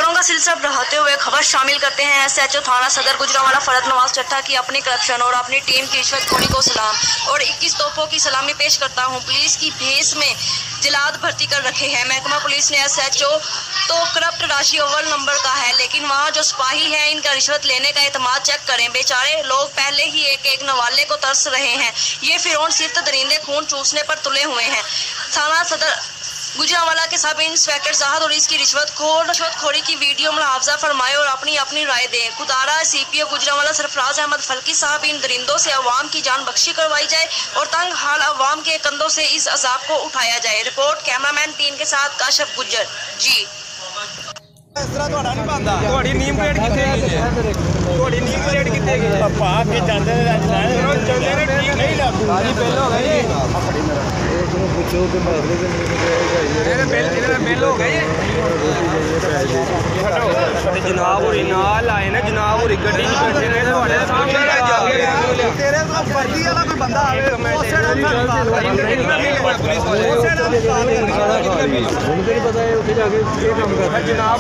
खबरों का सिलसिला बढ़ाते हुए खबर शामिल करते हैं एसएचओ थाना सदर गुजरांवाला फरत नवाज चट्टा की अपनी करप्शन और अपनी टीम की रिश्वतखोरी को सलाम और 21 तोपों की सलामी पेश करता हूं। पुलिस की भेस में जिलाद भर्ती कर रखे हैं। महकमा पुलिस ने एसएचओ तो करप्ट राशि अव्वल नंबर का है, लेकिन वहाँ जो सिपाही है इनका रिश्वत लेने का एतमाद चेक करें। बेचारे लोग पहले ही एक नवाले को तरस रहे हैं, ये फिरौन सिर्फ दरिंदे खून चूसने पर तुले हुए हैं। थाना सदर गुजरांवाला के सब इंस्पेक्टर जाहद और इसकी रिश्वतखोरी की वीडियो मुआवजा फरमाए और अपनी अपनी राय दें। खुदारा सीपीओ गुजरांवाला सरफराज अहमद फल्की साहब इन दरिंदों से अवाम की जान बख्शी करवाई जाए और तंग हाल अवाम के कंधों से इस अजाब को उठाया जाए। रिपोर्ट कैमरामैन 3 के साथ काशिफ गुज्जर जी। इस तरह ਤੁਹਾਡਾ ਨਹੀਂ ਬੰਦਾ ਤੁਹਾਡੀ ਨੀਮ ਪਲੇਟ ਕਿੱਥੇ ਗਈ ਹੈ ਤੁਹਾਡੀ ਨੀਮ ਪਲੇਟ ਕਿੱਥੇ ਗਈ ਹੈ ਪਾ ਕੇ ਜਾਂਦੇ ਨੇ ਜਾਂਦੇ ਨੇ ਠੀਕ ਨਹੀਂ ਲੱਗੂ ਸਾਰੀ ਬਿੱਲ ਹੋ ਗਈ ਇਹਨੂੰ ਪੁੱਛੋ ਕਿ ਮਸਲੇ ਦੇ ਇਹਦੇ ਬਿੱਲ ਹੋ ਗਏ ਹਟੋ ਜਨਾਬ ਹੋਰੀ ਨਾਲ ਆਏ ਨੇ ਜਨਾਬ ਹੋਰੀ ਗੱਡੀ 'ਚ ਬੈਠੇ ਨੇ ਤੁਹਾਡੇ ਸਾਹਮਣੇ ਜਾ ਕੇ ਤੇਰੇ ਤੋਂ ਫਰਜ਼ੀ ਵਾਲਾ ਕੋਈ ਬੰਦਾ ਆਵੇ ਉਸੇ ਨਾਲ ਪੁਲਿਸ ਵਾਲੇ ਉਸੇ ਨਾਲ ਹੁਣ ਵੀ ਪਤਾ ਹੈ ਉੱਥੇ ਜਾ ਕੇ ਇਹ ਕੰਮ ਕਰਦਾ ਜਨਾਬ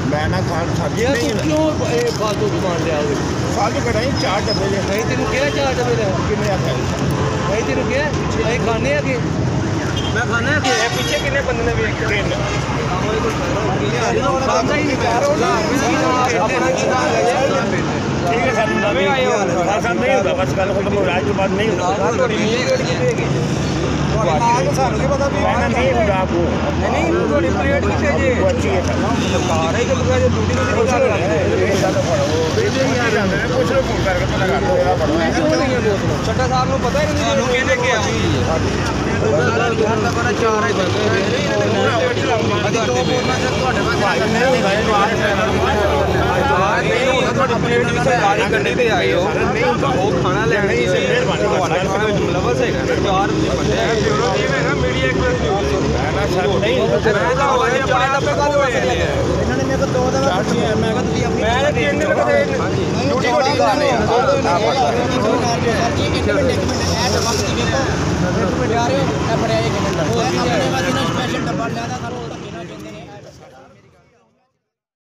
मैं ना खान खाती क्यों फालतू दुकान लिया फालतू कटाई 4 डब्बे ले नहीं तेन क्या 4 डब्बे ले कितने आते नहीं तेन क्या नहीं खाने आगे मैं खाने आगे पीछे कितने बंदे ने भी ठीक है सर नवे आए हो नहीं होगा बस कल खत्म हो आज के बाद नहीं होगा ਸਾਨੂੰ ਕੀ ਪਤਾ ਵੀ ਮੈਂ ਨਹੀਂ ਹੁੰਦਾ ਆਪੂ ਨਹੀਂ ਤੁਹਾਡੀ ਪਲੇਟ ਕਿੱਥੇ ਜੇ ਅੱਛੀ ਹੈ ਕਾਰ ਹੈ ਕਿ ਲਗਾ ਜੇ ਡਿਊਟੀ ਨਹੀਂ ਪਤਾ ਇਹ ਗੱਲ ਫੜੋ ਪੁੱਛ ਲਓ ਫੋਨ ਕਰਕੇ ਪਤਾ ਕਰ ਲਓ ਇਹਦਾ ਫੜੋ ਛੱਟਾ ਸਾਹਿਬ ਨੂੰ ਪਤਾ ਹੀ ਨਹੀਂ ਤੁਹਾਨੂੰ ਕਹਿੰਦੇ ਕਿ ਆਈ ਹਰ ਦਾ ਬੜਾ 4 ਹੈ ਦੋ ਬੋਲਣਾ ਸਰ ਤੁਹਾਡੇ ਤੁਹਾਡੀ ਪਲੇਟ ਵੀ ਸਰਕਾਰੀ ਗੱਡੀ ਤੇ ਆਏ ਹੋ ਉਹ ਖਾਣਾ ਲੈਣਾ ਹੀ ਸੀ ਤੁਹਾਡਾ ਖਾਣਾ ਮੁਲਵਸ ਹੈਗਾ 4 ਬੰਦੇ ਹੈਗੇ मीडिया एक नहीं ਤਾਂ ਹੋਏ ਆਪਣੇ ਦੱਬੇ ਕਾਹਦੇ ਹੋਏ ਇਹਨਾਂ ਨੇ ਮੇਰੇ ਕੋਲ 2 ਦਫਾ ਪੁੱਛੀ ਹੈ ਮੈਂ ਕਿਹਾ ਤੁਸੀਂ ਆਪਣੀ ਮੈਂ 3 ਦਿਨ ਕਦੇ ਡਿਊਟੀ ਕੋਡੀ ਕਰਨੇ ਆ ਇੱਕ ਮਿੰਟ ਇਹ ਡੱਬਾ ਤੁਸੀਂ ਵੇਖੋ ਇੱਕ ਮਿੰਟ ਆ ਰਹੇ ਹੋ ਇਹ ਫੜਿਆ ਇੱਕ ਮਿੰਟ ਆਪਣੇ ਵਾਸਤੇ ਨਾ ਸਪੈਸ਼ਲ ਡੱਬਾ ਲਿਆਦਾ ਕਰੋ